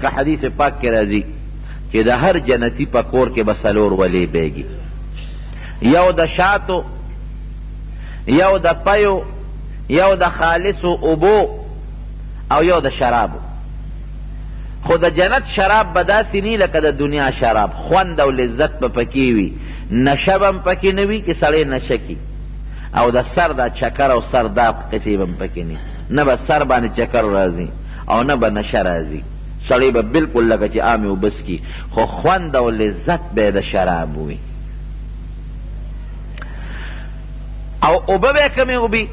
لکه حدیث پاک کې راځي چې د هر جنتی په کور کې به څلور ولې بیږي، یو د شاتو، یو د پیو، یو د خالصو اوبو، او یو د شرابو. خو د جنت شراب به داسې نی لکه د دنیا شراب، خوند او لذت به پکې وي، نشه به هم پکې نه وي چې سړی نشه کي، او د سر دا چکر او سر دا قصې به هم پکې نه، نه به سر باندې چکر راځي او نه به نشه راځي، سړی به بلکل لکه چې عامې اوبس کي، خو خوند او لذت به د شراب وي. او اوبه به کمې اوبي،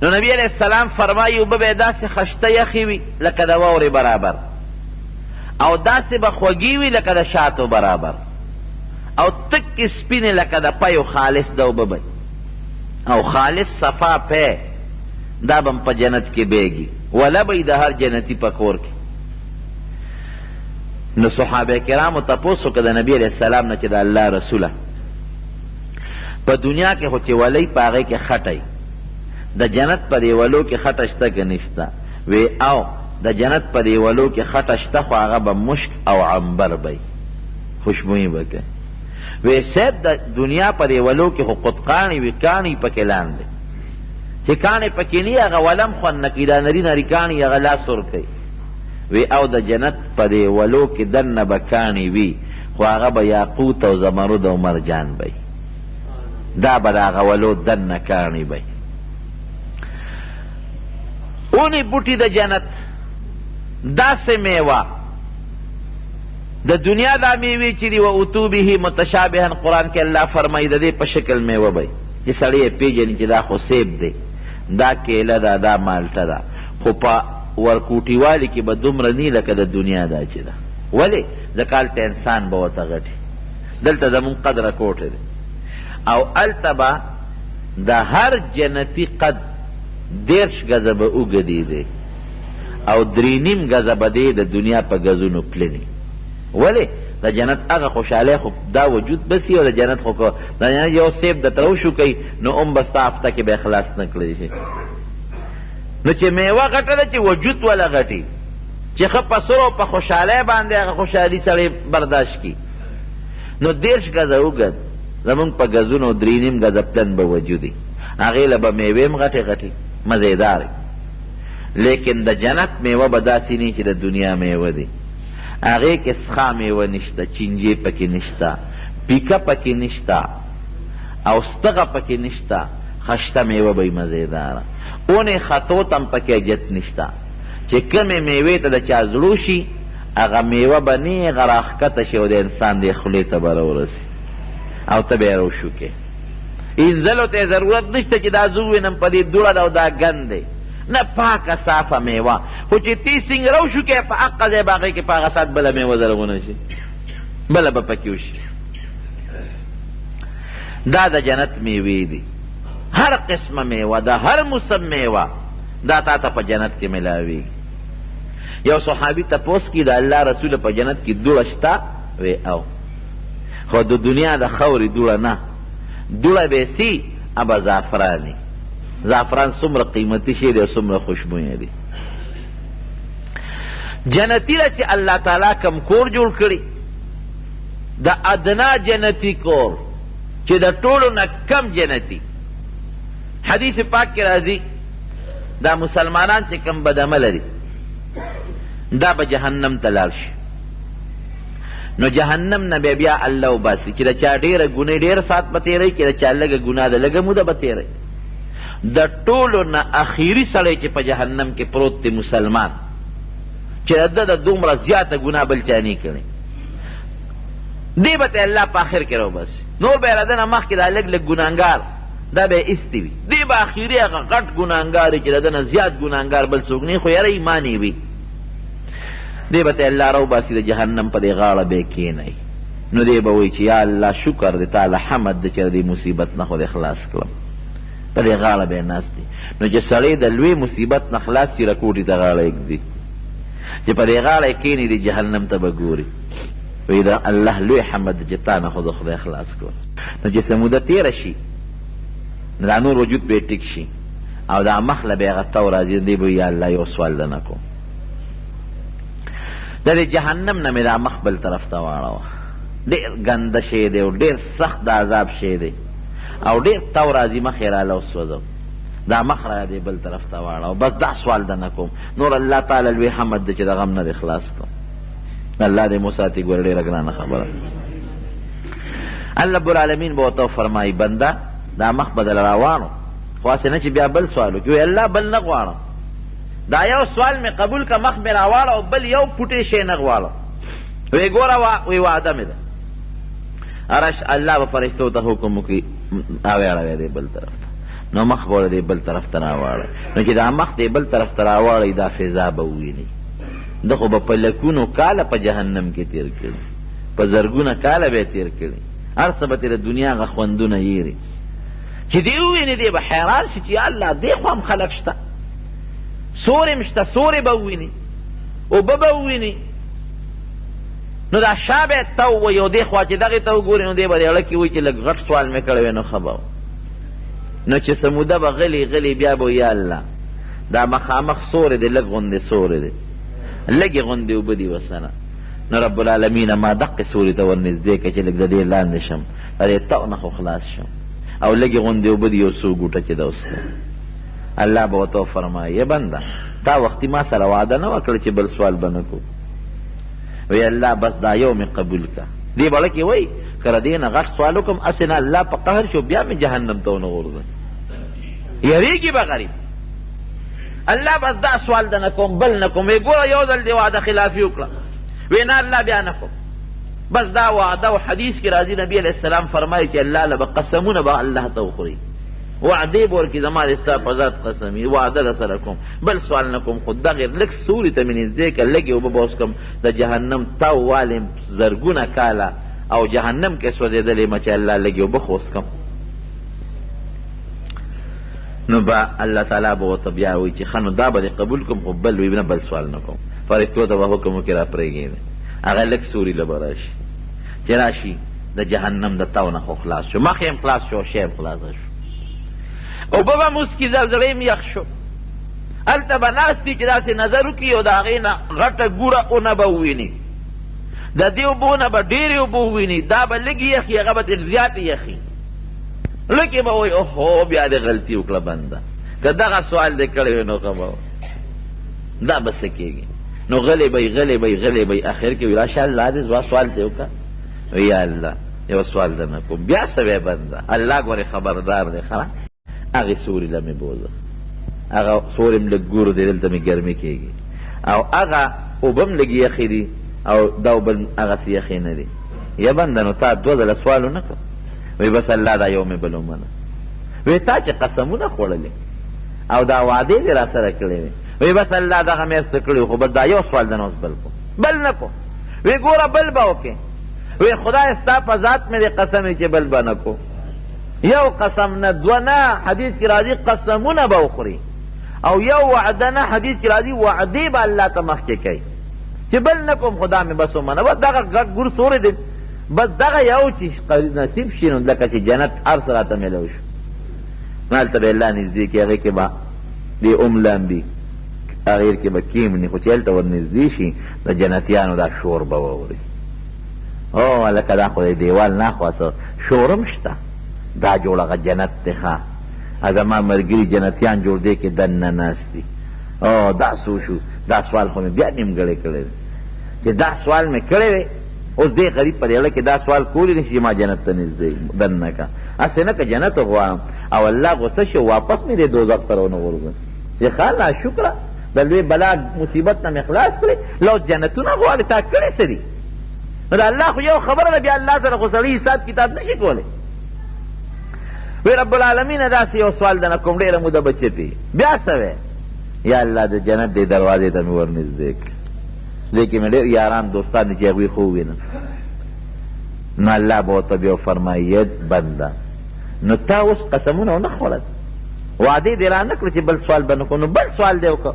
نو نبی علیہ السلام فرمایي اوبه به داسې خشته یخې وي لکه د واورې برابر، او داسې به خوږې وي لکه د شاتو برابر، او تکې سپینې لکه د پیو خالص د اوبه به، او خالص صفا پی دا به په جنت کې بیږي، وله به د هر جنتي په کور کې. نو صحابه کرامو تپوس وکړه د نبی علیہ السلام نه چې د الله رسوله په دنیا کې خو چې ولی په هغې کې خټی، د جنت په دیولو کې خټه شته که نشته؟ وی او د جنت په دیولو کې خټه شته، خو هغه به مشک او عنبر به خوشبویي به کوي. وی صاحب د دنیا په دیولو کې خو قطقاڼې وي، کاڼي پکې لاندې چې کاڼې پکې نی هغه ولم خوند نه کوي، دا نري نري کاڼي هغه لاس ورکوي. وی او د جنت په دیولو کې دننه به کاڼي وي، خو هغه به یاقوت او زمرد او مرجان به، دا به د هغه ولو دننه کاڼي به. اونی بوټي د جنت داسې میوه، د دنیا دا میوې چې دي و اتو به متشابها، قرآن کې الله فرمایي د دې په شکل میوه به چې سړی یې پیژني چې دا خو سیب دی، دا کیله ده، دا مالټه ده، خو په ورکوټیوالي کې به دومره نی لکه د دنیا دا چې ده. ولې؟ ځکه هلته انسان به ورته غټي، دلته زمونږ قدره کوټه دی، او هلته به د هر جنتي قد 10 گزه به اوږدې دی، او 3.5 گزه به دی د دنیا په گزونو پلنې. ولې؟ د جنت هغه خوشحالی خو دا وجود بسي، او د جنت خو د جنت یو سیب د ترو شو کوي نو ام به ستا هفته کې به خلاص نه کړی شي. نو چې میوه غټه ده چې وجود وله غټي، چې ښه په سر او په خوشحالی باندې هغه خوشحالي سړی برداشت کي، نو 10 گزه اوږد زمونږ په گزونو 3.5 گزه پلن به وجودي، هغې له به میوې هم غټې غټې مزیدار. لیکن د جنت میوه به داسې نه چې د دنیا میوه دی، هغې کې څخه میوه نشته، چینجې پکې نشته، پیکه پکې نشته، او ستغه پکې نشته، خشته میوه به مزیداره. اونې خطوط هم پکې اجت نشته، چې کومې میوې ته د چا زړو شي هغه میوه به نیغه راښکته شي او د انسان دې خولې ته به راورسي او ته به یې روشوکې. انزلو ته ضرورت نشته چې دا زه ووینم په دې دوړه ده او دا ګند دی، نه پاکه صافه میوه، خو چې تی څنګه روشوکې په حقه ځای به هغې کې په هغه ساعت بله میوه زرغونه شي، بله به پکې وشي. دا د جنت میوې دي، هر قسمه میوه، د هر موسم میوه دا تا ته په جنت کې ملاویږي. یو صحابي تپوس کي د الله رسول په جنت کې دوړه شته؟ وی او، خو د دنیا د خورې دوړه نه، دوړه به سي ابه زعفراني. زعفران څومره قیمتي شی دی او څومره خوشبویه دی. جنتي له چې الله تعالی کم کور جوړ کړي، د ادنا جنتي کور چې د ټولو نه کم جنتي، حدیث پاک کې راځي دا مسلمانان چې کم بدعمله دي دا به جهنم ته لاړ شي، نو جهنم نه بیا الله وباسي چې د چا ډېره ګناه ډېر ساعت به تېروي، چې د چا لږه ګناه ده لږه موده به تېروي. د ټولو نه اخیري سړی چې په جهنم کې پروت دی مسلمان، چې د ده دومره زیاته ګناه بل چا نه کړې، دی به ته الله په آخر کې راوباسي. نور به یې را ده نه مخکې دا لږ لږ ګناهګار دا به یې ایستی وي، دی به اخري هغه غټ ګناهګار چې د ده نه زیات ګناهګار بل څوک نه، خو یاره ایمان یې وي، دی به ته الله راوباسي د جهنم په دې غاړه به یې کښېنوي. نو دی به وایي چې یا الله شکر دی تعالی حمد دی چې د دې مصیبت نه خو دې خلاص کړم، په دې غاړه به یې ناست دی. نو چې سړی د لوی مصیبت نه خلاص شي رکوټي ته غاړه ایږدي، چې په دې غاړه یې کښېني دی جهنم ته به ګوري، وایي د الله لوی حمد دی چې تا نه خو د خدای خلاص کړم. نو چې څه موده تېره شي دا نور وجود به یې ټیک شي او دا مخ له به یې هغه تو راځي، دی به یا الله یو سوال درنه کوم د جهنم نه مې دا مخ بل طرف ته واړوه، ډېر ګنده شی دی او ډېر سخت د عذاب شی دی او ډېر تو راځي مخ یې راله وسوځو، دا مخ را دی بل طرف ته واړوه. بس دا سوال د نه کوم نور الله تعالی لوی حمد دی چې د غم نه دی خلاص کړم. الله دې مو ساتي. ګوره ډېره ګرانه خبره. الله رب العالمین به ورته فرمایي بنده دا مخ به دله راواړو، خو هسې نه چې بیا بل سوال وکړي. وایي الله بل نه غواړم، دا یو سوال مې قبول که مخ مې راواړه او بل یو پوټی شی نه غواړم. وی ګوره وی وعده مې ده. الله به فرشتو ته حکم وکړي راوړی دی بل طرف ته، نو مخ به دی بل طرف ته راواړی. نو چې دا مخ دی بل طرف ته راواړی دا فضا به وویني. ده خو به په لکونو کاله په جهنم کې تیر کړي، په زرګونه کاله به تیر کړي، هر څه به ترې د دنیا هغه خوندونه یېري. چې دی وویني دی به حیران شي چې یا الله دې خوا هم خلک شته، سورې م شته، سورې به وویني، اوبه به وویني. نو دا شا به ته ووایي او دې خوا چې دغې ته وګوري نو دی به د اړه کې وایي چې لږ غټ سوال مې کړی وی نو ښه به نو چې سموده به غلی غلی بیا به یا الله دا مخامخ سورې دی، لږ غوندې سورې دی، لږې غوندې اوبه دي ورسره. نو رب العالمین ما دقې سورې ته ورنږدې کړه چې لږ د دې لاندې شم، د دې تو نه خو خلاص شم، او لږې غوندې اوبه دي یو څو ګوټه چې ده وسته. الله به ورته وفرمایي یا بنده تا وختي ما سره وعده نه وه کړې چې بل سوال به نه کوو. وی الله بس دا یو مې قبول که. دې بړه کې وایي که د دې نه غټ سوال وکړم هسې نه الله په قهر شو بیا مې جهنم ته ونه غورځوي، یېرېږي به غریب. الله بس دا سوال د نه کوم بل نه کوم. وی ګوره یو ځل دې وعده خلافي وکړه. وی نه الله بیا نه کوم. بس دا وعده او حدیث کې راځي نبي علیه السلام فرمایي چې الله له به قسمونه به الله ته وخوري، وعدې به ورکړي زما د ستا په ذات قسمي وعده در سره کوم بل سوال نه کوم، خو دغې لږ سوري ته مې نږدې کړه، لږې اوبه به اوس کړم د جهنم تاو والم زرګونه کاله او جهنم کې سوځېدلې یم چې الله لږې اوبه خو اوس کړم. نو به الله تعالی به ورته بیا وایي چې ښه نو دا به دې قبول کړم خو بل وي نه بل سوال نه کوم. فرښتو ته به حکم وکړي را پرېږدي، هغه لږ سوري له به راشي، چې راشي د جهنم د تاو نه خو خلاص شو، مخ یې هم خلاص شو، شی هم خلاصه شو. اوبه به مسکي زلزلې هم یخ شو. هلته به ناست دي چې داسې نظر وکړي او د هغې نه غټه ګوره اونه به وویني، د دې اوبو نه به ډېرې اوبه وویني، دا به لږې یخي هغه به ډېر زیاتې یخي. لکې به وایي اوهو بیا دې غلطي وکړه بنده، که دغه سوال دې کړی وی نو ښه به دا به څه کېږي. نو غلی به غلی به غلی به اخر کې وي راشه الله دې زما سوال دې وکړه. وی یا الله یو سوال درنه کوم. بیا څه وی بنده الله ګورې خبردار دی ښه هغې سوري له مې بوځه، هغه سوري م لږ ګورو دی دلته مې ګرمي کېږي، او هغه اوبه م لږ یخې دي او دا اوبه هغسې یخې نه دي. یا بنده نو تا دوه ځله سوال ونه کړ. وی بس الله دا یو مې بل ومنه. وی تا چې قسمونه خوړلې او دا وعدې دې را سره کړې وې، وی بس الله دغه مې څه کړي خو بس دا یو سوال د نه اوس بل کوم بل نه کوم. وی ګوره بل به وکړې. وی خدای ستا په ذات مې دې قسم چې بل به نه کوم. یو قسم نه دوه نه حدیث کې راځي قسمونه به وخوري، او یو وعده نه حدیث کې راځي وعدې به الله ته مخکې کوي چې بل نه کوم خدا مې بس ومنه. بس دغه ګور سورې دی، بس دغه یو چې نصیب شي نو لکه چې جنت هر څه راته میلو شو. نو هلته به الله نږدې کړي، هغې کې به دې لامبي، هغې کې به کیمني، خو چې هلته ور نږدې شي د جنتیانو دا شور به واوري. او هلکه دا خو د دیوال نه خوا څه شور هم شته، دا جوړه جنت دی ښه. زما ملګري جنتیان جوړ دی کې دننه ناست دي. او دا څه شو دا سوال خو مې بیا نیمګړی کړی دی چې دا سوال مې کړی دی اوس دې غریب په دې اړه کې دا سوال کولی نه شي چې ما جنت ته نږدې دننه کا هسې نه که جنت غواړم او الله غصه شو واپس مې دې دوزخ ته رونه غورځوي چې ښه ناشکره د لوی بلا مصیبت نه مې خلاص کړې لو جنتونه غواړې تا کړې څه دي. نو د الله خو یو خبره ده بیا الله سره خو سړي حساب کتاب نشي کولی. وی رب العالمین داسې یو سوال د نه کوم ډېره موده به چپي بیا څه وی یا الله د جنت دې دروازې ته مې ور نږدې کړ، لیکن مې ډېر یاران دوستان دي چې هغوی خو ووینم. نو الله به ورته بیا وفرمایي بنده نو تا اوس قسمونه ونه خوړل، وعدې دې را نه کړه چې بل سوال به نه کړو، نو بل سوال دې وکړه.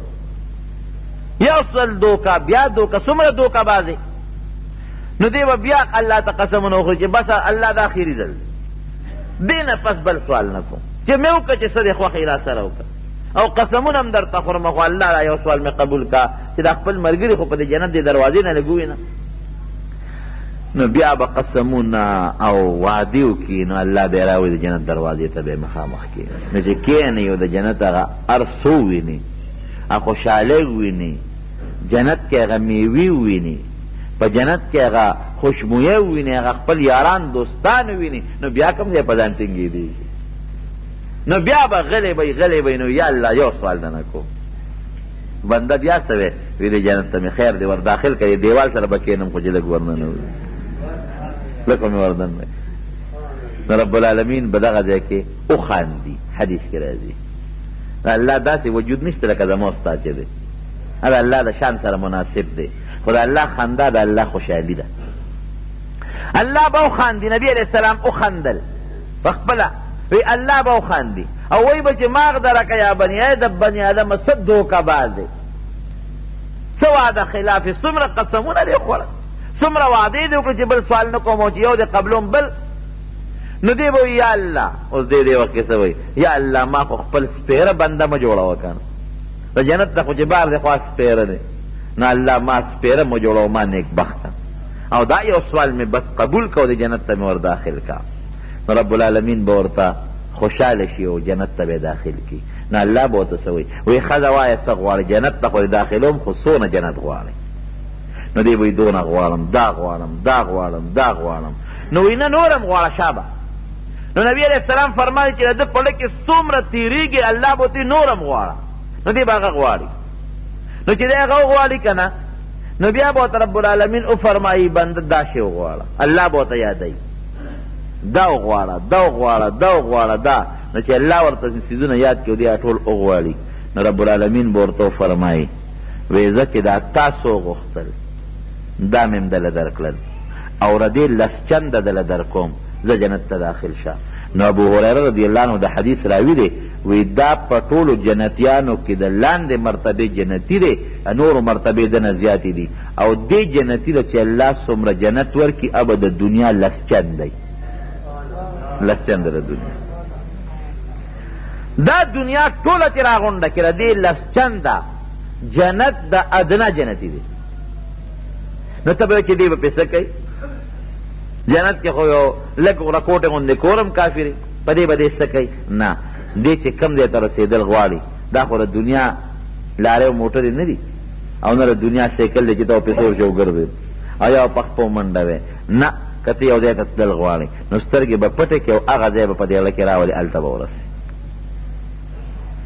یو سوال دوکه بیا دوکه څومره دوکه بازې. نو دې به بیا الله ته قسمونه وخوري چې بس الله دا اخري ځل دې نه پس بل سوال نه کوم چې مې وکړه چې څه دې خوښې را سره وکړه. او قسمونه هم درته خورم خو الله دا یو سوال مې قبول کا چې دا خپل ملګري خو په دې جنت دې دروازې نه لګوي نه. نو بیا به قسمونه او وعدې وکړي نو الله به یې راوړي د جنت دروازې ته به یې مخامخ کړي. نو چې کښېني او د جنت هغه هر څه وویني، هغه خوشحالۍ وویني، جنت کې هغه میوې وویني، په جنت کې هغه خوشبویه وویني، هغه خپل یاران دوستان وویني، نو بیا کوم ځای په ځان ټینګېدي؟ نو بیا به غلی به نو یا الله یو سوال نه کو بنده بیا څه وی ویلې جنت ته مې خیر دی ور داخل کړي دیوال سره به کښېنم خو چې لږ ورننه لږ مې وردننه. نو رب العالمین به دغه ځای کې وخاندي. حدیث کې راځي الله داسې وجود نشته لکه زما ستا چې دی، هغه الله د شان سره مناسب دی، خو د الله خندا د الله خوشحالي ده. الله به وخاندي. نبي علیه السلام وخندل په خپله وی الله به وخاندي او وی به چې ما غدرکه یا بني آدم بني آدم څه دوکه باز دی، څه وعده خلافې، څومره قسمونه دې خوړل، څومره وعدې دې وکړه چې بل سوال نه کوم او چې یو دې قبلوم بل. نو دی به یا الله اوس دې وخت کې څه وایي یا الله ما خو خپل سپیره بنده مه جوړوه که نه د جنت ته خو چې بار دی خو سپیره دی، نو الله ما سپیره مه جوړوه ما نیک بخته او دا یو سوال مې بس قبول کو د جنت ته مې ور داخل کا. نو رب العالمین به ورته خوشحاله شي او جنت ته به داخل کی. نو الله به ورته څه وایي وایي ښځه وایه څه غواړې جنت ته خو داخلوم خو څونه جنت غواړې؟ نو دی وایي دونه غواړم دا غواړم دا غواړم دا غواړم. نو وایي نه نورم غواړه شابه. نو نبی علیہ السلام فرمایي چې د ده په لږ کې څومره تېرېږي الله به ورته نورم غواړه. نو دی به هغه غواړي. نو چې دی هغه وغواړي که نه نو بیا به ورته رب العالمین وفرمایي بنده دا شی وغواړه، الله به ورته یادوي دا وغواړه دا وغواړه دا وغواړه دا. نو چې الله ورته څیزونه یاد کړي دی ټول وغواړي نو رب العالمین به ورته وفرمایي وایي زه چې دا تاسو وغوښتل دا مې هم دله درکړل او ردې لس چنده دله درکوم زه جنت ته داخل شه. نو ابو هریره رضی الله عنه د حدیث راوي دی وی دا په ټولو جنتیانو کې د لاندې مرتبې جنتي دی، نورو مرتبې دنه زیاتې دي او دې جنتي ده چې الله څومره جنت ورکړي ابه د دنیا لس چند دی، لس چنده د دنیا. دا دنیا ټوله چې راغونډه کړه دې لس چنده جنت د ادنا جنتي دی. نو ته به چې دی به پې څه کوي؟ جنت کې خو یو لږ رکوټې غوندې کورم کافي دی په دې به دې څه کوي؟ نه دې چې کم ځای ته رسېدل غواړي دا خو د دنیا لارې او موټرې نه دي او نه د دنیا سایکل دی چې ته پیسې ورچې وګرځې او یا پخ په منډه وې نه که ته یو ځای ته تلل غواړې نو سترګې به پټې کړې او هغه ځای به په دې زړه کې راولې هلته به ورسې.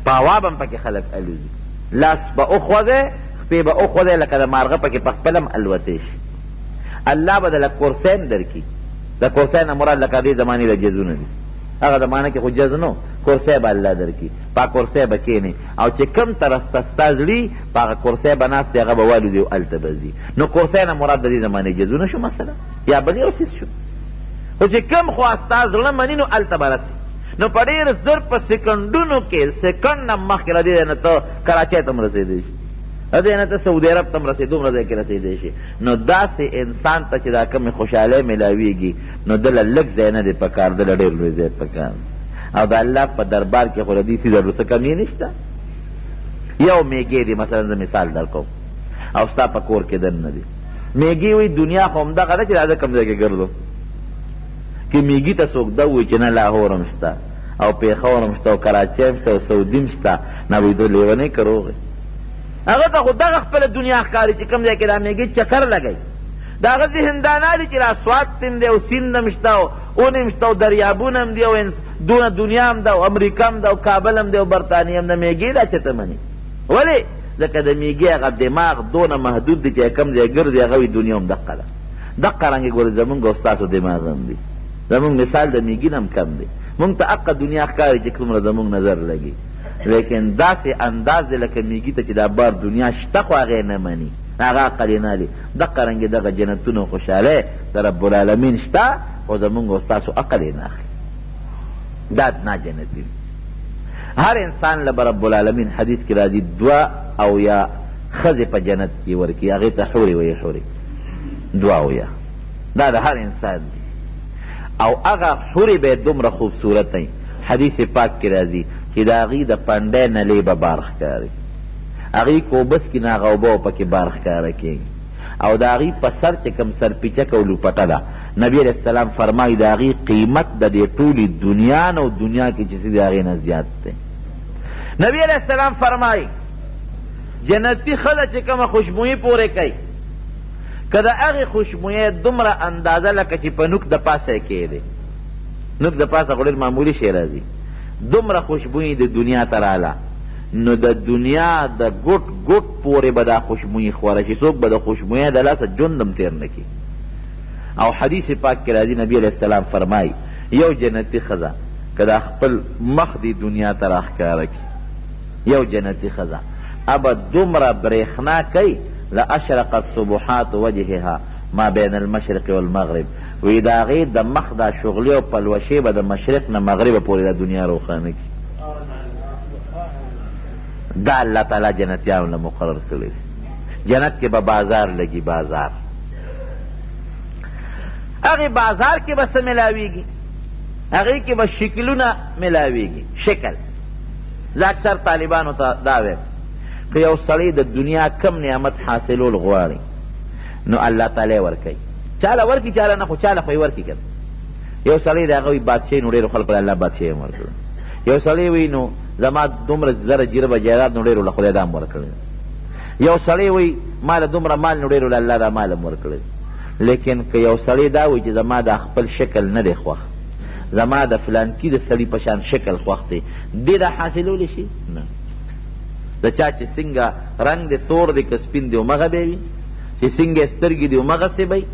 په هوا به هم پکې خلک الوزي، لاس به وخوځې خپې به وخوځې لکه د مارغه پکې په خپله هم الوتی شي. الله به دله کرسی هم درکړي. د کرسی نه مراد لکه دې زمانې د جزونه دي، هغه زمانه کې خو جز نو کرسی به الله درکړي، په کرسی به کښېنې او چې کوم طرفته ستا زړي په هغه کرسی به ناست دی هغه به والوځي او هلته به ځي. نو کرسی نه مراد د دې زمانې جزونه شو مثلا یا بل یو څیز شو، خو چې کوم خوا ستا زړه مني نو هلته به رسي. نو په ډېر زر په سکنډونو کې سکنډ نه مخکې له دې نه ته کراچۍ ته هم رسېدی شي، له دې نه ته سعودي عرب ته هم رسېدو دومره ځای کې رسېدی شي. نو داسې انسان ته چې دا کومې خوشحالۍ میلاویږي نو دله لږ ځای نه دی پکار، دله ډېر لوی ځای پکار او د الله په دربار کې خو د دې څیزو څه کمي نشته. یو میږی دی مثلا زه مثال در کوم او ستا په کور کې دننه دی میږي وایي دنیا خو همدغه ده چې راځه کوم ځای کې ګرځو که میږي ته څوک ده وایي چې نه لاهور هم شته او پېښور هم شته او کراچۍ هم شته او سعودي هم شته نه وایي دو لیونی که روغ هغه ته خو دغه خپله دنیا ښکاري چې کوم ځای کې دا میږي چکر لګوي د هغه ذهن دا نه دي چې دا سوات هم دی او سیند هم شته او اون هم شته او دریابونه هم دي او دونه دنیا هم ده او امریکا هم ده او کابل هم ده او برطانیې هم ده. میږي دا چېرته مني ولې ځکه د میږي هغه دماغ دونه محدود دی چې کوم ځای ګرځي هغه وي دنیا هم دقه ده. دقه رنګې ګورې زمونږ او ستاسو دماغ هم دي، زمونږ مثال د میږي نه هم کم دی. مونږ ته حقه دنیا ښکاري چې څومره زمونږ نظر لګي لیکن داسې انداز دی لکه میږي ته چې دا بار دنیا شته خو هغې نه مني هغه عقل یې نه لي. دقه رنګې دغه جنتونه خوشحالۍ د رب العالمین شته خو زمونږ او ستاسو عقل یې نه اخلي. دا نا جنتي هر انسان له رب العالمین حدیث کې راځي دوه او یا ښځې په جنت کې ورکړي هغې ته حورې وایي حورې دوه او یا دا د هر انسان دی او هغه حورې به یې دومره خوبصورت وي. حدیث پاک کې راځي چې چې د هغې د پنډۍ نلې به بار ښکاري، هغې کوبس کې نه هغه اوبه پکې بار ښکاره کېږي، او د هغې په سر چې کوم سرپیچک او لوپټه ده، نبی علیه السلام فرمایي د هغې قیمت د دې ټولې دنیا نه او دنیا کې چې څه د هغې نه زیات دی. نبی علیه السلام فرمایي جنتي ښځه چې کومه خوشبویي پورې کوي، که د هغې خوشبویۍ دومره اندازه لکه چې په نوک د پاسه یې کېدی، نوک د پاسه خو ډېر معمولي شی راځي، دومره خوشبویي د دنیا ته راله، نو د دنیا د ګوټ ګوټ پورې به دا خوشبویي خوره شي، څوک به د خوشبویۍ د لاسه ژوند هم تېر نه کړي. او حدیث پاک کې راځي نبی علیه السلام فرمایي یو جنتي ښځه که دا خپل مخ دې دنیا ته راښکاره کړي، یو جنتي ښځه ابه دومره برېښنا کوي لاشرقت سبحات وجهها ما بین المشرق والمغرب، وی د هغې د مخ دا شغلې او پلوشې به د مشرق نه مغربه پورې د دنیا روښانه کړي. دا الله تعالی جنتیانو له مقرر کړی دی. جنت کې به بازار لګي، بازار، هغې بازار کې به څه ملاویږي، هغې کې به شکلونه ملاویږي، شکل. زه اکثر طالبانو ته دا وایم که یو سړی د دنیا کم نعمت حاصلول غواړي نو الله تعالی ورکوي، چاله ورکي چاله نه، خو چاله خو یې ورکي که یو سړی د هغه وي بادشاهي نو ډېرو خلکو له الله بادشاهي هم ورکړه، یو سړی وي نو زما دومره زره جربه جایداد نو ډېرو له خدای دا هم ورکړی، یو سړی وي ما له دومره مال نو ډېرو له الله دا مال هم ورکړی. لیکن که یو سړی دا وي چې زما دا خپل شکل نه دی خوښ، زما د فلانکي د سړي په شان شکل خوښ دی، دې دا حاصلولی شي نه. د چا چې څنګه رنګ دی تور دی که سپین دی همغه به وي، چې څنګه سترګې دی همغسې به وي،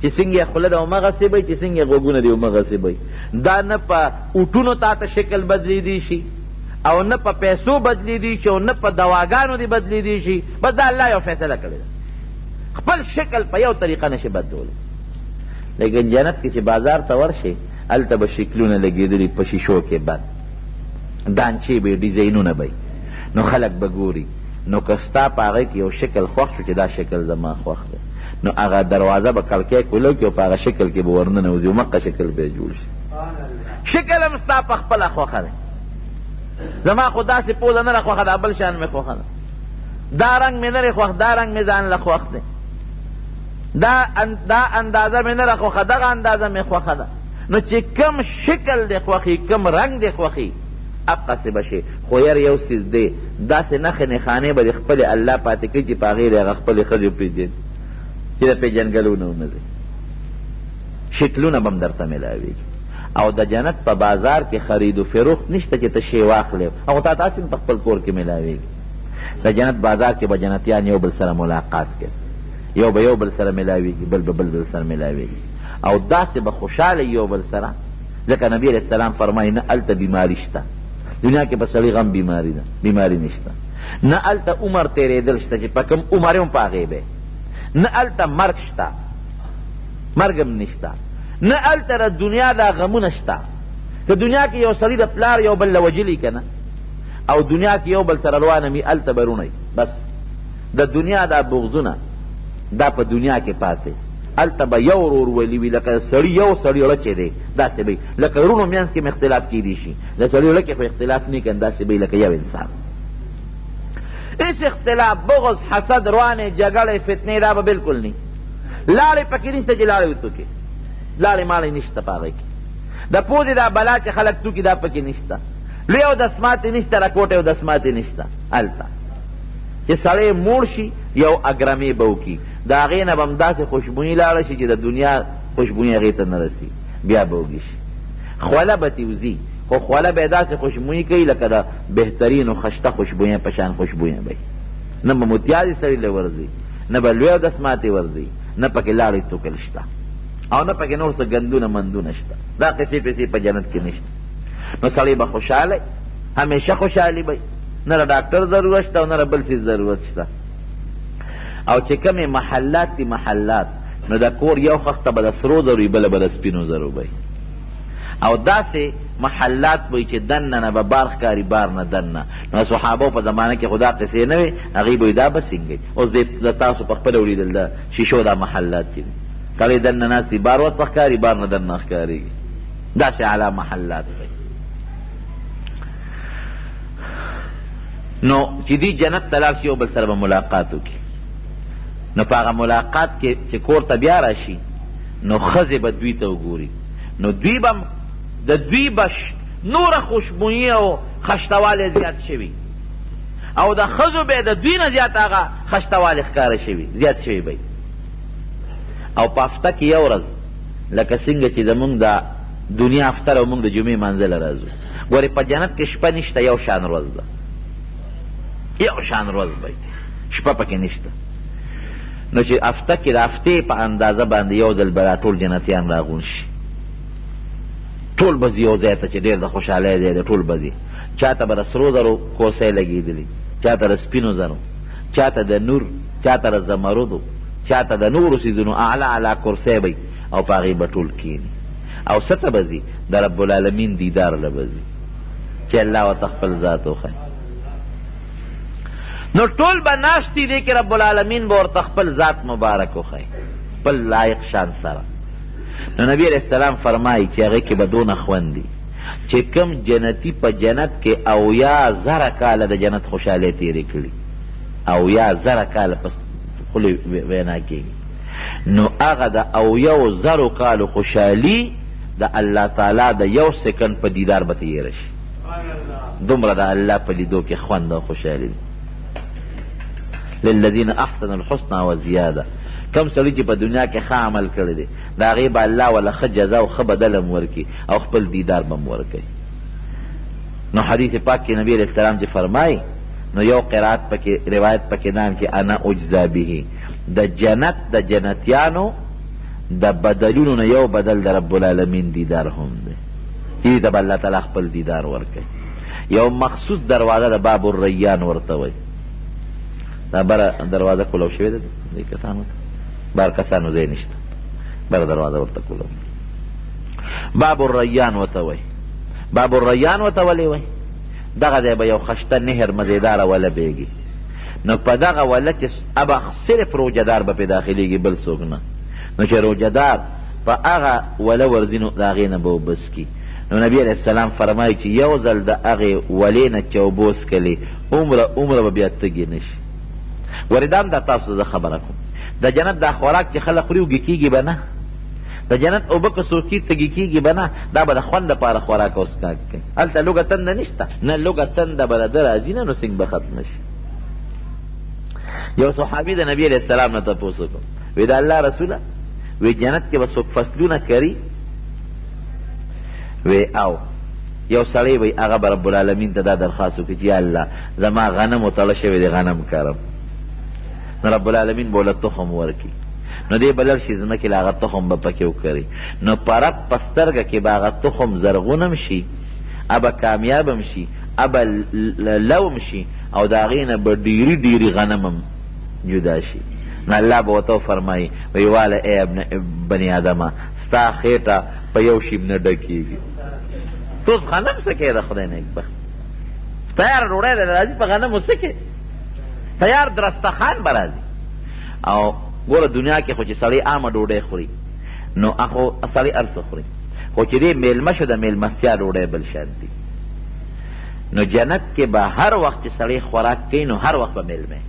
چې څنګه خوله ده همغسې به وي، چې څنګه غوږونه دی همغسې به وي. دا نه په اوټونو تا ته شکل بدلېدی شي او نه په پیسو بدلېدی شي او نه په دواګانو دی بدلېدی شي، بس دا الله یو فیصله کړې ده، خپل شکل په یو طریقه نشي بدلولی. لیکن جنت کې چې بازار ته ورشي هلته به شکلونه لګېدلي په شیشو کې بند، دانچې به ډیزاینونه به نو خلک به ګوري، نو که ستا په هغې کې یو شکل خوښ شو چې دا شکل زما خوښ دی، نو هغه دروازه به کړکۍ کولو کړي او په هغه شکل کې به ورننوځي او مقه شکل به یې جوړ شي. شکل هم ستا په خپله خوښه دی، زما خو داسې پوزه نه ده خوښه، دا بل شان مې خوښه ده، دا رنګ مې نه دی خوښ، دا رنګ مې ځان له خوښ دی، دا اندازه مې نه ده خوښه، دغه اندازه مې خوښه ده. نو چې کم شکل دی خوښي، کم رنګ دی خوښي، اقصې به شي. خو یار یو څیز دی، داسې نښې نښانې به د خپلې الله پاتې کوي چې په هغې د هغه خپلې ښځې وپېژني چې د پېژنګلونه ونه ځي، شکلونه به هم درته میلاوېږي. او د جنت په بازار کې خرید و فروخت نشته چې ته شی واخلې او تا تاسې په خپل کور کې میلاوېږي. د جنت بازار کې به جنتیان یو بل سره ملاقات کوي، یو به یو بل سره میلاوېږي، بل به بل سره میلاوېږي، او داسې به خوشحاله یو بل سره. ځکه نبی علیه السلام فرمایي نه هلته بیماري شته، دنیا کې په سړي غم بیماري ده، بیماري نشته، نه هلته عمر تېرېدل شته چې په کوم عمر هم په هغې به، نه هلته مرګ شته، مرګ هم نشته، نه هلته د دنیا دا غمونه شته. که دنیا کې یو سړي د پلار یو بل له وجلي که نه، او دنیا کې یو بل سره روانه وي هلته به رونی، بس د دنیا دا بغضونه دا په دنیا کې پاتې، هلته به یو ورورولي وي، لکه سړي یو سړي رچې دی داسې به لکه رونو منځ کې م اختلاف کیدی شي، د سړي رکې خو اختلاف نه کن، داسې به لکه یو انسان. هېڅ اختلاف، بغض، حسد، روانې، جګړې، فتنې دا به بلکل نه، لاړې پکې نشته چې لاړې وتوکې، لاړې ماړې نشته په هغې کې، د پوزې دا بلا چې خلک توکي دا پکې نشته، لوی او دسماتې نشته، راکوټې او دسماتې نشته. هلته چې سړی موړ شي یو اګرمې به وکړي، د هغې نه به هم داسې خوشبویي لاړه شي چې د دنیا خوشبویي هغې ته نه رسي، بیا به وږي شي. خوله به تې وځي، خو خوله به یې داسې خوشبویي کوي لکه د بهترینو خشته خوشبویۍ په شان خوشبویۍ به نه به متیازې سړي له ورځي، نه به لوی او دسماتې ورځي، نه پکې لاړې توکل شته، او نه پکې نور څه ګندونه مندونه شته. دا قصې پیسې په جنت کې نشته. نو سړی به خوشحاله، همیشه خوشحالي به، نه د ډاکټر ضرورت شته او نه د بل څیز ضرورت شته. او چې کومې محلات دي محلات، نو د کور یو خښته به د سرو زرو وي، بله به د سپینو زرو به، او داسې محلات به چې دننه نه به بار ښکاري، بار نه دننه. نو صحابو په زمانه کې خو دا قصې نه وې، هغوی به وي دا به څنګه اوس د تاسو په خپله ولیدل د شیشو دا محلات چې دي، کله دننه ناست دي، بار ورته ښکاري، بار نه دننه ښکارېږي، داسې اعلی محلات به. نو چې دی جنت ته لاړ شي یو بل سره به ملاقات وکړي. نو په هغه ملاقات کې چې کور ته بیا راشي نو ښځې به دوی ته وګوري، نو دوی به د دوی به نوره خوشبویي او خشتوالی زیات شوي، او د ښځو به د دوی نه زیات هغه خشتوالی ښکاره شوي، زیات شوي به. او په هفته کې یو ورځ لکه څنګه چې زمونږ د دنیا افتر او مونږ د جمعې منځه له راځو، ګورې په جنت کې شپه نشته، یو شان ورځ ده، یو شان ورځ به شپه پکې نشته. نو چې هفته کې د هفتې په اندازه باندې یو ځل به دا ټول جنتیان راغون شي، ټول به ځي یو ځای ته چې ډېر د خوشحالۍ ځای دی، ټول به ځي. چا ته به د سرو زرو کوسۍ لګېدلي، چا ته د سپینو زرو، چا ته د نور، چا ته د زمرودو، چا ته د نورو څیزونو اعلی اعلی کرسۍ به او په هغې به ټول کښېني. او څه ته به ځي؟ د رب العالمین دیدار له به ځي چې الله ورته خپل ذات وښایي. نو ټول به ناست دي دی کې رب العالمین به ورته خپل ذات مبارک وښایي خپل لایق شان سره. نو نبی علیہ السلام فرمایي چې هغې کې به دونه خوند دي چې کم جنتی په جنت کې 80,000 کاله د جنت خوشحالۍ تېرې کړي، 80,000 کاله په خولې وینا کېږي، نو هغه د 80,000 کالو خوشحالي د الله تعالی د یو سکند په دیدار به تېره شي. دومره د الله په لیدو کې خوند او خوشحالي دي. للذین احسنوا الحسنى وزیاده، کم سړي چې په دنیا کې ښه عمل کړی دی د هغې به الله وله ښه جزا او ښه بدل هم ورکړي او خپل دیدار به هم ورکوي. نو حدیث پاک کې نبی علیہ السلام چې فرمایي، نو یو قرات پکې روایت پکې نام چې انا اجزا به، د جنت د جنتیانو د بدلونو نه یو بدل د رب العالمین دیدار هم دی، دې ته به الله تعالی خپل دیدار ورکوي. یو مخصوص دروازه د باب الریان ورته وایي، دا بره دروازه کولو شوې ده دې کسانو ته، بار کسانو ځای نشته، بره دروازه ورته کولو. باب الریان ورته وایي. باب الریان ورته ولې وایي؟ دغه ځای به یو خشته نهر مزیداره وله بیږي، نو په دغه وله چې ابه صرف روجهدار به پې داخلېږي بل څوک نه، نو چې روجهدار په هغه وله ورځي نو د هغې نه به اوبه څکي. نو نبی علیہ السلام فرمایي چې یو ځل د هغې ولې نه چې اوبه وڅکلې عمره به بیا تږي نه شي. وردام دا تاسو زه خبره کوم، د جنت دا خوراک چې خلک خوري وږي کېږي به نه، د جنت اوبه که څوک تږي کېږي به نه، دا به د خوند دپاره خوراک او څښاک کوي. هلته لوږه تنده نشته، نه لوږه تنده به د ده راځي نه، نو څنګه به ختمه شي. یو صحابي د نبي علیہ السلام نه تپوس وکړ، وی د الله رسوله وی جنت کې به څوک فصلونه کري؟ وی او یو سړی وی هغه به رب العالمین ته دا درخواست وکړي چې یا الله زما غنم تړه شوی دی، غنم کرم. نو رب العالمین به له تخم ورکړي، نو دی به لړ شي ځمکې له هغه تخم به پکې وکري، نو پرک په سترګه کې به هغه تخم زرغون هم شي، ابه کامیاب هم شي، ابه لو هم شي، او د هغې نه به ډېري ډېري غنم هم جدا شي. نو الله به ورته وفرمایي وی واله ای بني آدمه ستا خېټه په یو شي نه ډکېږي، ته اوس غنم څه کوې د خدای نیکبخت، تیاره ډوډۍ ده راځي په غنمو څه کوې، تیار درستخان به راځي. او ګوره دنیا کې خو چې سړی عامه ډوډۍ خوري نو خو سړی هر څه خوري، خو چې دی میلمه شو د میلمستیا ډوډۍ بل شان دي. نو جنت کې به هر وخت چې سړی خوراک کوي نو هر وخت به میلمه،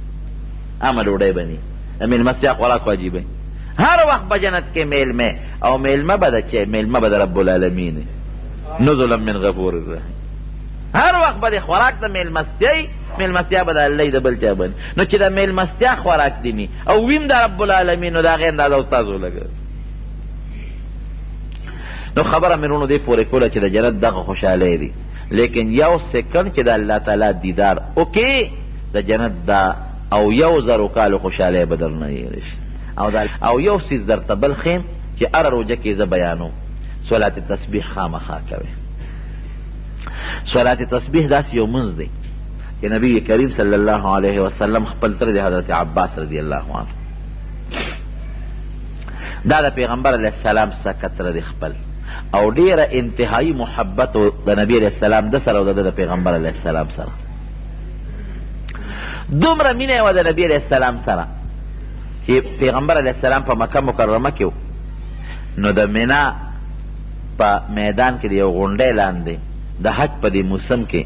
عامه ډوډۍ به نه، د میلمستیا خوراک واجبه، هر وخت به جنت کې میلمه، او میلمه به د چی؟ میلمه به د رب العالمین، نزلا من غفور الرحیم. هر وخت به د خوراک د میلمستیا به د الله د بل چا باندې، نو چې د میلمستیا خوراک دی نی او ویم د رب العالمین، نو د هغې اندازه استازو لګه. نو خبره مې وروڼو دې پورې کوله چې د جنت دغه خوشحالی دی، لیکن یو سکند چې د الله تعالی دیدار وکړي د جنت دا او 1,000 کالو خوشحالی به در نه هېرې شي. او یو څیز درته بل ښیم چې هره روژه کې زه بیانوم، صلات تسبیح خامخا کوئ. صلات تسبیح داسې یو منځ دی چې نبی کریم صلی الله علیه وسلم خپل تره د حضرت عباس رضی الله عنه، دا د پیغمبر علیه السلام څخه کتره دی خپل، او ډیره انتهایی محبت د نبی علیه السلام د سره او د پیغمبر علیه السلام سره، دومره مینه یې وه د نبی علیه السلام سره چې پیغمبر علیه السلام په مکه مکرمه کې و، نو د مینا په میدان کې د یو غونډۍ لاندې د حج په دې موسم کې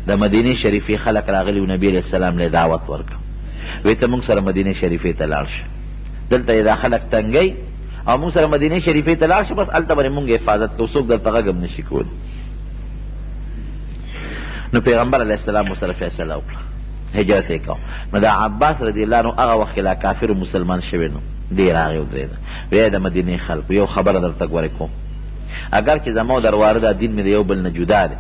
د مدینې شریفې خلک راغلي و، نبي علیه السلام له دعوت ورکړ، وی ته موږ سره مدینې شریفې ته لاړ شه، دلته یې دا خلک تنګی او موږ سره مدینې شریفې ته لاړ شه، بس هلته به موږ حفاظت کوو، څوک درته غږ هم نشي کولی. نو پیغمبر علیه السلام ورسره فیصله وکړه، هجرت یې کو. نو دا عباس رضی الله عنه هغه وخت لا کافر و مسلمان شوی نو، دی راغی ودرېده، وی د مدینې خلکو یو خبره درته ګورې کوم، اگر چې زما در وارده دین مې د یو بل نه جدا دی،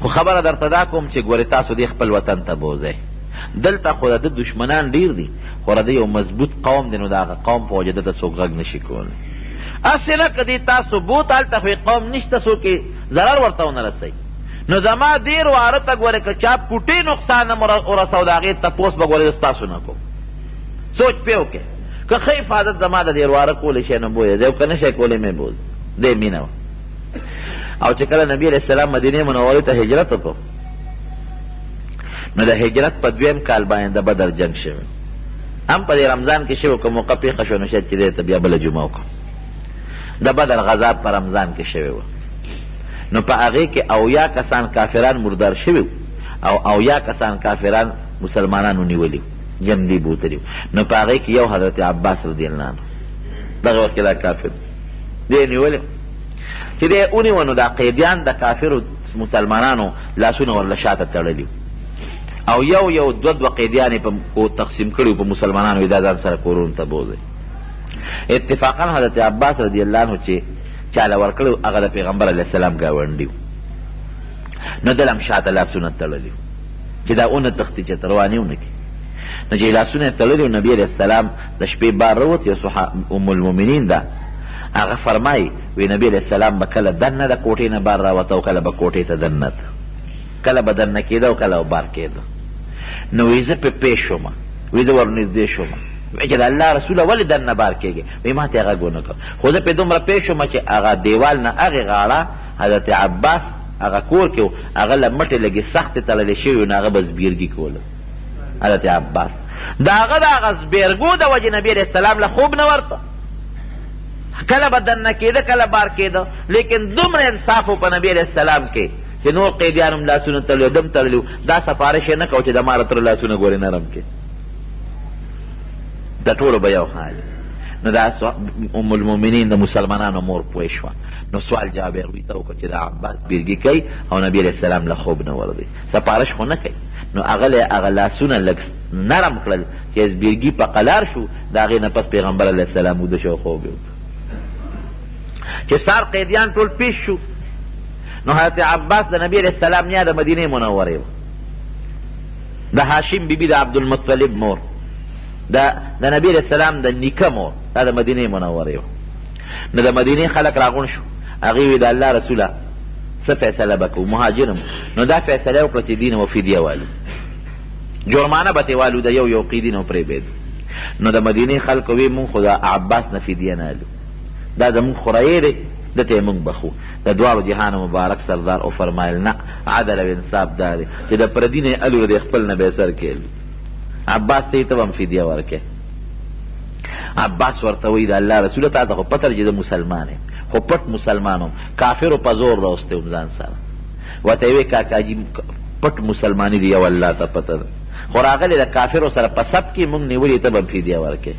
خو خبره درته دا کوم چې ګورې تاسو دې خپل وطن ته بوځئ، دلته خو د دشمنان ډیر دي، خو د یو مضبوط قوم دی، نو د هغه قوم په وجه دته څوک غږ نشي کولی. هسې نه که دې تاسو بوت هلته خو قوم نشته، څوک یې ضرر ورته ونه رسوي. نو زما دیر واره ته ګورې که چا پوټې نقصان هم ورسو د هغې تپوس به ګورې ستاسو نه کوم، سوچ پې وکړې، که ښه حفاظت زما د دیر واره کولی شی نو بوځې دی، او که نه شی کولی مې بوځ دی مینه وه. او چې کله نبي علیه السلام مدینې منورې ته هجرت وکړو، نو د هجرت په دویم کال باندې د بدر جنگ شوی، هم په دې رمضان کې شوی، که موقع پیښه شوه نو شاید چې دی ته بیا بله جمعه وکړو. د بدر غذا په رمضان کې شوی و، نو په هغې کې 80 کسان کافران مردار شوي او 80 کسان کافران مسلمانانو نیولي جمدي بوتلي، نو په هغې کې یو حضرت عباس رضی الله عنه دغه وخت کې دا کافر دی نیولي، چې دی ونیوه نو دا قیدیان د کافرو مسلمانانو لاسونه ورله شاته تړلي، او یو دوه قیدیان یې تقسیم کړي په مسلمانانو، دا ځان سره کورونو ته بوځئ. اتفاقا حضرت عباس رضی الله عنه چې چاله ورکړو هغه د پیغمبر علیه السلام ګاونډي و، نو دل هم شاته لاسونه تړلي چې دا اونه تښتي چې روانې ونه کړي. نو چې لاسونه یې تړلي و، نبي علیه السلام د شپې بار راوت، یو ام المؤمنین ده هغه فرمایي، وی نبي علیه السلام به کله دننه د کوټې نه بار راوته او کله به کوټې ته دننه ته، کله به دننه کېده او کله به بار کېده. نو وی زه پې پېښ شوم، وی زه ورنږدې شوم، وی چې د الله رسوله ولې دننه بار کېږي، وی ما ته یې غږ ونه کړ، خو زه پې دومره پېښ شوم چې هغه دیوال نه هغې غاړه حضرت عباس هغه کور کې و، هغه له مټې لږې سختې تړلې شوي و، نو هغه به زبېرګي کوله حضرت عباس. د هغه د هغه زبېرګو د وجې نبي علیه السلام له خوب نه ورته، کله به دننه کېده کله بار کېده، لیکن دومره انصاف و په نبي علیه السلام کې چې نور قیدیان هم لاسونه تړلي دم تړلي و، دا سفارش یې نه کو چې د ما تر لاسونه ګورې نرم کې، د ټولو به یو حال. نو دا ام المؤمنین د مسلمانانو مور پوه شوه، نو سوال جواب یې هغوی ته وکړه چې د عباس بیلګي کوي او نبي علیه السلام له خوب نه وردی، سفارش خو نه کوي. نو هغه لاسونه لږ نرم کړل چې بیلګي په قلار شو، د هغې نه پس پیغمبر علیه السلام وده شو، خوب یې وکړ. چې سار قیدیان ټول پیش شو، نو حضرت عباس د نبی علیه السلام نیا د مدینې منورې و، د هاشم بیبي د عبدالمطلب مور، د نبی علیه السلام د نیکه مور، دا د مدینې منورې و. نو د مدینې خلک راغون شو، هغې وی د الله رسوله څه فیصله به کوو، مهاجرم. نو دا فیصله وکړه چې دین و فدیه والو، جرمانه به ترې والو، د یو قیدي نه پرېبېد. نو د مدینې خلکو وی مونږ خو د عباس نه فدیه نه الو، دا زمونږ خورایې دی، دته یې مونږ بخو. د دواړو جهان مبارک سردار او فرمایل نه عدل او انصاف دا دی چې د پردي نه الو د خپل نه به سر کېل. عباس ته یې ته هم فدیه ورکې. عباس ورته وایي د الله رسوله تا ته خو پته چې د مسلمان یم، خو پټ مسلمان هم، کافرو په زور راوستی هم ځان سره. ورته یې وایي کاکاجي پټ مسلماني دی یو الله ته پته ده، خو راغلی د کافرو سره په سب کې مونږ نیولي، ته به هم فدیه ورکې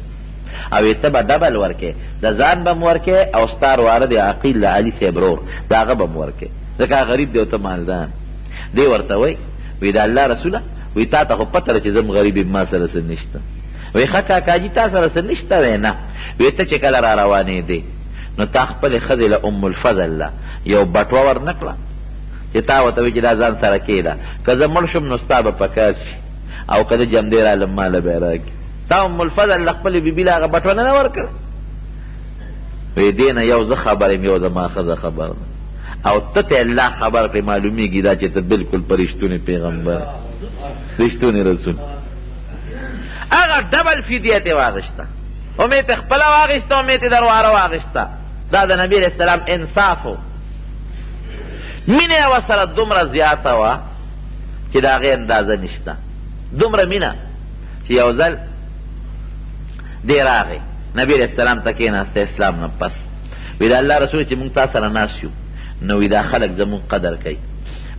او ته به ډبل ورکې، د ځان به م ورکې او ستا رواره د عقیل د علي صاحب رور د هغه به م ورکې، ځکه غریب دی او ته مالدان دی. ورته وایي وی د الله رسوله وی تا ته خو پته ده چې زه م غریب یم، ما سره څه نشته. وی ښه کاکاجي تا سره څه نشته دی؟ نه. وی ته چې کله را روانې دی نو تا خپلې ښځې له ام الفضل له یو بټوه ور نه کړه چې تا ورته وایي چې دا ځان سره کېده، که زه مړ شم نو ستا به پکار شي، او که زه جمدې رالم ماله به یې راکړي. تا ام الفضل له خپلې بیبي له هغه بټوه نه ورکړه؟ وی دې نه یو زه خبر یم، یو زما ښځه خبر ده، او ته ته الله خبر کړې معلومیږي دا چې ته بلکل په رښتونې پیغمبر رښتونې رسول. هغه ډبل فدیه ترې واخېسته، امید یې خپله واخېسته، امید یې در واره واخېسته. دا د نبي علیه السلام انصاف و. مینه یې ورسره دومره زیاته وه چې د هغې اندازه نشته، دومره مینه چې یو ځل دی راغی نبی علیه السلام ته کېناسته اسلام نه پس، وی د الله رسول چې مونږ تا سره ناست یو، نو وی دا خلک زمونږ قدر کوي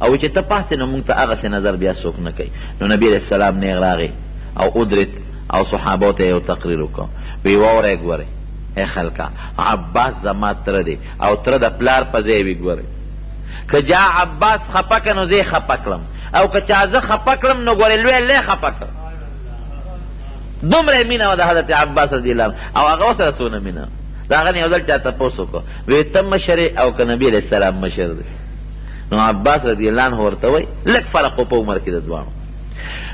او چې ته پاتې نو موږ ته هغسې نظر بیا څوک نه کوي. نو نبي علیه السلام نیغ راغی او ادرت او صحابو ته یو تقریر وکړ. وی واورئ ګورئ ای خلکه، عباس زما تره دی او تره د پلار په ځای وي. ګورئ که جا عباس خفه که نو زه خفه کړم، او که چا زه خفه کړم نو ګورئ لوی خفه کړم. دومره مینه وه د حضرت عباس رضی الله عنه. او هغه ورسره څونه مینه د هغه نه یو ځل چا تپوس وکړو، وی ته مشر او که نبي علیه السلام مشر دی؟ نو عباس رضی الله عنه ورته وایي لږ فرق و په عمر کې د دواړو.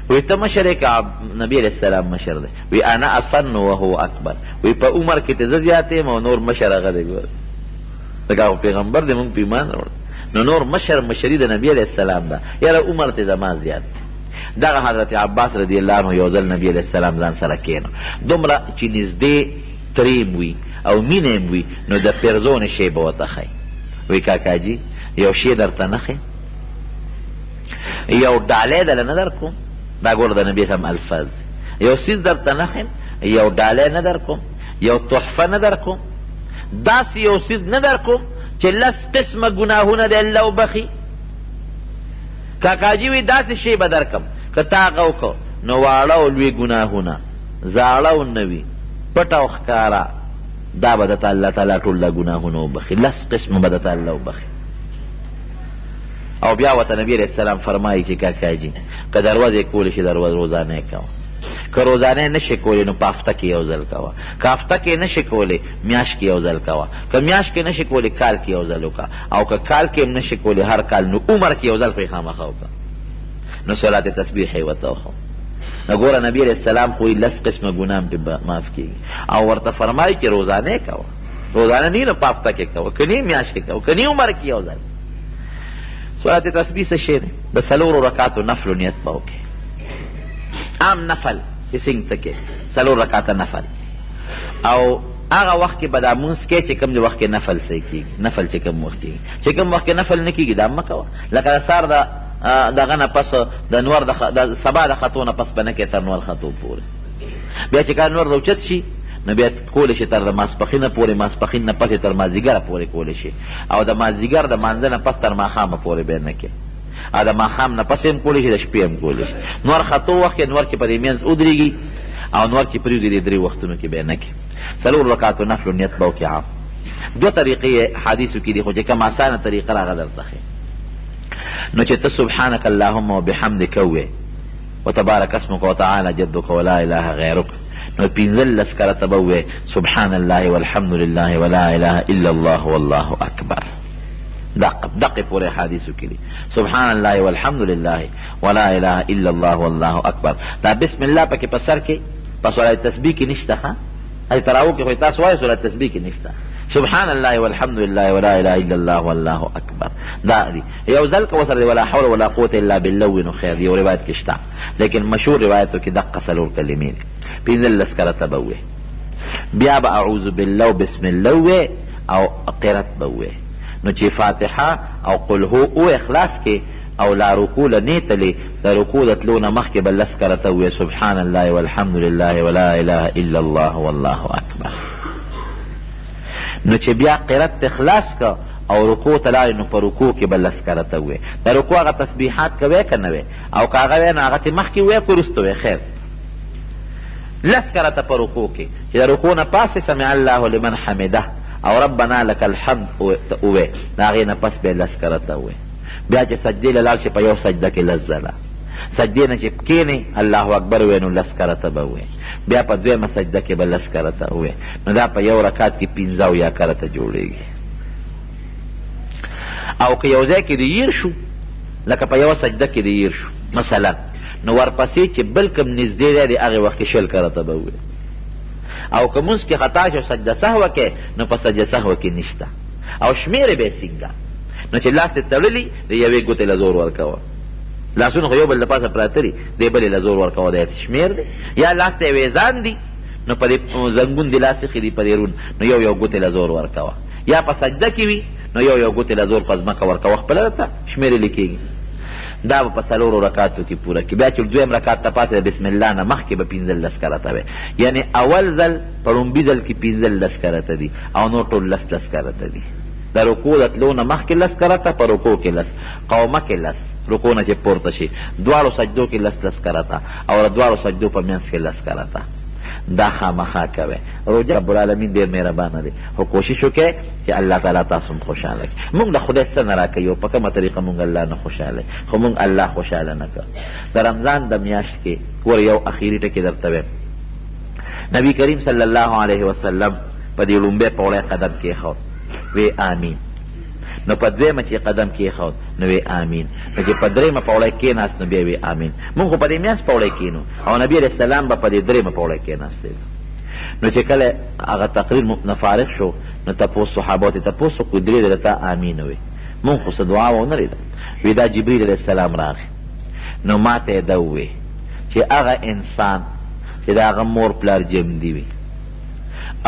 وی ته مشر که نبی علیه السلام مشر دی؟ وی انا اصن وهو اکبر. وی په عمر کې ته زه زیات یم او نور مشر هغه دی. ګوره لکه پیغمبر دی موږ په ایمان راوړو، نو نور مشري د نبی علیه السلام ده، یاره عمر ته زما زیات دی. دغه حضرت عباس رضی الله عنه یو ځل نبی علیه السلام ځان سره کېنو، دومره چې نږدې تریم وي او مینه م وي، نو د پیرزون شی به ورته ښایي. وی کاکاجي یو شی درته نه ښیم، یو ډالۍ دله نه در کوم، دا ګوره د نبي هم الفاظ، یو څیز درته نه ښیم، یو ډالۍ نه در کوم، یو تحفه نه در کوم، داسې یو څیز نه در کوم چې لس قسمه ګناهونه د الله وبخي. کاکاجي وی داسې شی به در کم که تا هغه وکړو نو واړه او لوی ګناهونه، زاړه او نوي، پټ او ښکاره، دا به درته الله تعالی ټول دا ګناهونه وبخي، لس قسمه به درته الله وبخي. او بیا ورته نبي علیه السلام فرمایي چې کاکاجي که دروازې کولی شي روزانه یې کوه، که روزانه یې نشي کولی نو په هفته کې یو ځل کوه، که هفته کې نشي کولی میاشت کې یو ځل کوه، که میاشت کې نشي کولی کال کې یو ځل وکړه، او که کال کې هم نشي کولی هر کال نو عمر کې یو ځل پرې خامخا وکړه. نو صلات تسبیح یې ورته وښو. نو ګوره نبي علیه السلام خو لس قسمه ګناه پرې معاف کېږي، او ورته فرمایي چې روزانه یې کوه، روزانه نه نو په هفته کې کوه، که نه میاشت کې کوه، که نه عمر کې یو ځل. صلات تسبیح څه شی دی؟ د څلورو رکعاتو نفلو نیت به وکړې، عام نفل چې څنګه ته کې 4 رکعاته نفل، او هغه وخت کې به دا مونځ کې چې کوم د وخت کې نفل صحیح کېږي، نفل چې کوم وخت کېږي، چې کوم وخت کې نفل نه کېږي دا مه کوه. لکه د سهار دغه نه پس د نور د سبا د خطو نه پس به نه کوې تر نور خطو پورې، بیا چې کله نور راوچت شي نو بیا کولی شي تر د ماسپښینه پورې، ماسپښین نه پسې تر مازدیګره پورې کولی شي، او د مازدیګر د مانځه نه پس تر ماښامه پورې بیا نه کوې، او د ماښام نه پسې هم کولی شي، د شپې هم کولی شي. نور خطو وخت کې نور چې په دې منځ ودرېږي او نور چې پرېږدي د 3 وختونو کې بیا نه کوې. 4 رکعاتو نفلو نیت به وکړې. عام 2 طریقې حدیثو کې دي، خو چې کوم اسانه طریقه راغله درته ښیم. نو چې ته سبحانک اللهم وبحمدک ووې، وتبارک اسمک وتعالی جدک ولا اله غیرک، نو 15 کرته به ووې سبحان الله والحمد لله ولا اله الا الله والله اکبر. دقه پورې حدیثو کې دي سبحان الله والحمد لله ولا اله الا الله والله اکبر. دا بسم الله پکې په سر کې په صلات تسبیح کې نشته، ها ای تراو کې خو تاسو وایي صلات تسبیح کې نشته. سبحان الله والحمد لله ولا اله الا الله والله اکبر دا دی یو ځل کو سره ولا حول ولا قوه الا بالله نو خیر دی. یو روایت کې شته، لیکن مشهور روایتو کې دقه 4 کلمې دي. 15 کرته به وې، بیا به اعوذ بالله بسم الله او قرات به وې. نو چې فاتحه او قل هو او اخلاص کې او لا رکوع لنیتلی د رکوع د تلونه مخکې به 10 کرته وې سبحان الله والحمد لله ولا اله الا الله والله اکبر. نو چې بیا قرات اخلاص کا او رکوع تلاړې نو په رکوع کې به 10 کرته وې. د رکوع هغه تسبیحات کوې که نه وې، او که هغه وې نو هغه تې مخکې وې که وروسته وې خیر. 10 کرته په رکوع کې چې د رکوع نه پاسې سمع الله لمن حمده او ربنا لك الحمد اوه د هغې نه پس بیا 10 کرته وې. بیا چې سجدې له لاړ شي په یو سجده کې 10 ځله، سجدې نه چې کښېنې الله اکبر وې نو 10 کرته به وې. بیا په 2مه سجده کې به 10 کرته وې. نو دا په یو رکعت کې 15 کرته جوړېږي. او که یو ځای کې د ییر شو، لکه په یوه سجده کې د ییر شو مثلا، نو ورپسې چې بل کوم نږدې دی د هغې وخت کې 20 کرته به وې. او که مونځ کې خطا شو سجده سهوه کې، نو په سجده سهوه کې نشته. او شمېرې به یې څنګه؟ نو چې لاس دې تړلي د یوې ګوتې له زور ورکوه، لاسونه خو یو بل د پاسه پراته دي، دې بلې له زور ورکوه، دا شمېر دی. یا لاس ته یې ویزان دي نو په دې زنګون دې لاس ایښي دي په دې رون، نو یو ګوتې له زور ورکوه. یا په سجده کې وي نو یو ګوتې له زور په ځمکه ورکوه، خپله درته شمېرې لیکېږي. دا به په 4 رکعاتو کې پوره کړي. بیا چې 2م رکعت ته پاسې د بسم الله نه مخکې به 15 کرته وي، یعنی اول ځل په لومبي ځل کې 15 کرته دي او نور ټول 10 کرته دي. د رکوع د تلو نه مخکې 10 کرته، په رکوع کې 10، قومه کې 10، رکوع نه چې پورته شي دواړو سجدو کې لس لس کرته او دواړو سجدو په منځ کې لس کرته دا خامخا کوئ. روژه رب العالمین ډېر مهربانه دی خو کوشش وکړئ چې الله تعالی تاسو هم خوشحاله کړي. موږ د خدای څه نه راکوي او په کومه طریقه موږ الله نه خوشحاله خو موږ الله خوشحاله نه کړ. د رمضان د میاشت کې ګوره یو اخیري ټکي درته وایم. نبی کریم صلی الله علیه وسلم په دې لومبی پوړی قدم کېښود وی آمین. نو په دویمه چې قدم کېښود نو وی آمین. نو چې په دریمه پوړی کېناست نو بیا وی آمین. مونږ خو په دې میاشت پوړی کېنو او نبي علیه السلام به په دې دریمه پوړی کېناستی. نو چې کله هغه تقریر نه فارغ شو نو تپوس صحابو ته تپوس وکړو درې ځله تا آمین وی. مونږ خو څه دعا ونه لیده. وی دا جبریل علیه السلام راغی نو ما ته یې ده ووی چې هغه انسان چې د هغه مور پلار جمدي وي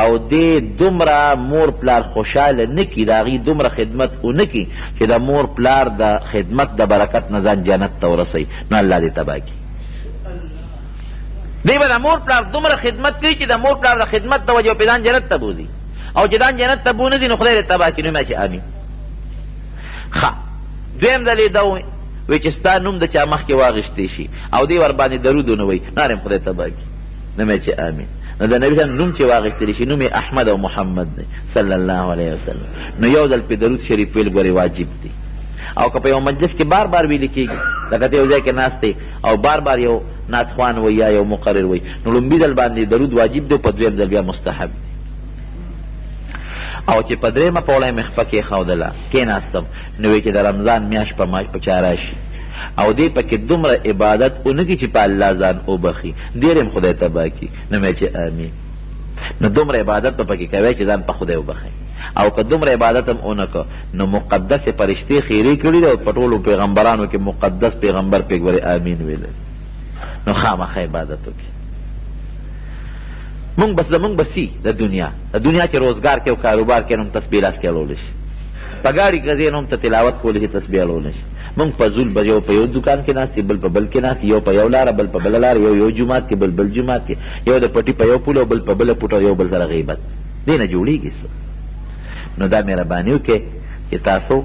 او دې دومره مور پلار خوشحاله نه کي د هغې دومره خدمت ونه کي چې د مور پلار د خدمت د برکت نه ځان جنت ته ورسوي نو الله دې تباه کړي. دی به د مور پلار دومره خدمت کوي چې د مور پلار د خدمت د وجې پې ځان جنت ته بوځي او چې ځان جنت ته بونه دي نو خدای دې تباه کړي. نو ما چې آمین. ښه دویم ځل یې دا وی چې ستا نوم د چا مخکې واغېستی شي او دې ورباندې درود ونه وی نو هم خدای تباه کړي. نو ما چې آمین. نو د نبي صلی نوم چې واغېستلی شي نوم یې احمد او محمد دی صلی الله علیه وسلم. نو یو ځل پې درود شریف ویل ګورې واجب دی او که په یو مجلس کې بار بار ویلې کېږي لکه ته یو ځای کې ناست دی او بار بار یو نعتخوان وی یا یو مقرر وی نو لومبي ځل باندې درود واجب دی او په دویم ځل بیا مستحب دی. او چې په دریمه پوړی مې خپه کېښودله کېناستم نو وی چې د رمضان میاشت په چا راشي او دې پکې دومره عبادت اونکي چې په الله ځان وبخي ډېر هم خدای تباه کړي. نو مې چې آمین. نو دومره عبادت به پکې کوئ چې ځان په خدای وبخئ او که دومره عبادت هم ونه که نو مقدس فرشتې خیرې کړي دي او په ټولو پیغمبرانو کې مقدس پیغمبر پې ګورې آمین ویلی. نو خامخا عبادت وکړي. مونږ بس زمونږ بسي د دنیا چې روزګار کې او کاروبار کې هم تسبیح لاس کې اړولی شي په ګاډي کې ځې هم ته تلاوت کولی شي تسبیح اړولی شي. مونږ په زول به یو په یو دکان کې ناست بل په بل کې ناست یو په یو لاره بل په بله لاره یو جومات کې بل جومات کې یو د پټي په یو پول او بل په بله پوټه یو بل سره غیبت دې نه جوړېږي څه. نو دا مهرباني وکړئ چې تاسو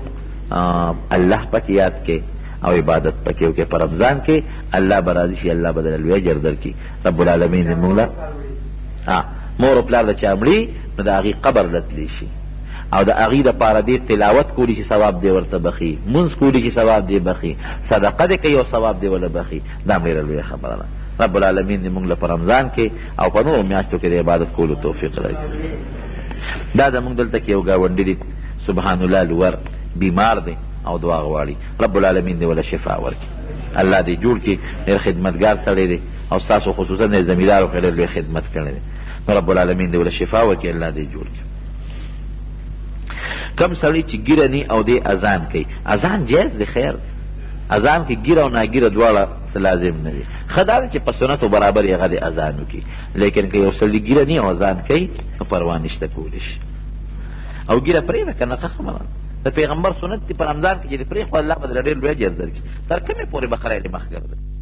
الله پکې یاد کړئ او عبادت پکې وکړئ په رمضان کې الله به راضي شي الله به درله لوی اجر درکړي. رب العالمین دې موږ له مور او پلار د چا مړي نو د هغې قبر رتلی شي او د هغې دپاره دې تلاوت کولی شي ثواب دی ورته بخي مونځ کولی شي ثواب دی بخي صدقه دې کوي او ثواب دی وله بخي. دا ډېره لویه خبره ده. رب العالمین دې موږ له په رمضان کې او په نورو میاشتو کې د عبادت کولو توفیق راکړي. دا زموږ دلته کې یو ګاونډي دی سبحان الله لور بیمار دی او دعا غواړي. رب العالمین دې وله شفا ورکړي. الله دې جوړ کړي. ډېر خدمتګار سړی دی او ستاسو خصوصا د زمیندارو کې ډېر لوی خدمت کړی دی. رب العالمین دې وله شفا ورکړي. الله دې جوړ کړي. کم سړی چې ګیره نی او دې اذان کوي اذان جایز دی خیر اذان کې ګیره او ناګیره دواړه څه لازم نه دي. ښه دا ده چې په سنتو برابر یې هغه د اذان وکړي لیکن که یو سړي ګیره نی او اذان کوي نو پروا نشته کولی شي او ګیره پرېږده که نه ښه خبره د پیغمبر سنت دی په رمضان کې چې دې پرېښو الله به درله ډېر لوی اجر درکړي. تر کومې پورې به خدای دې مخ ګرځوي.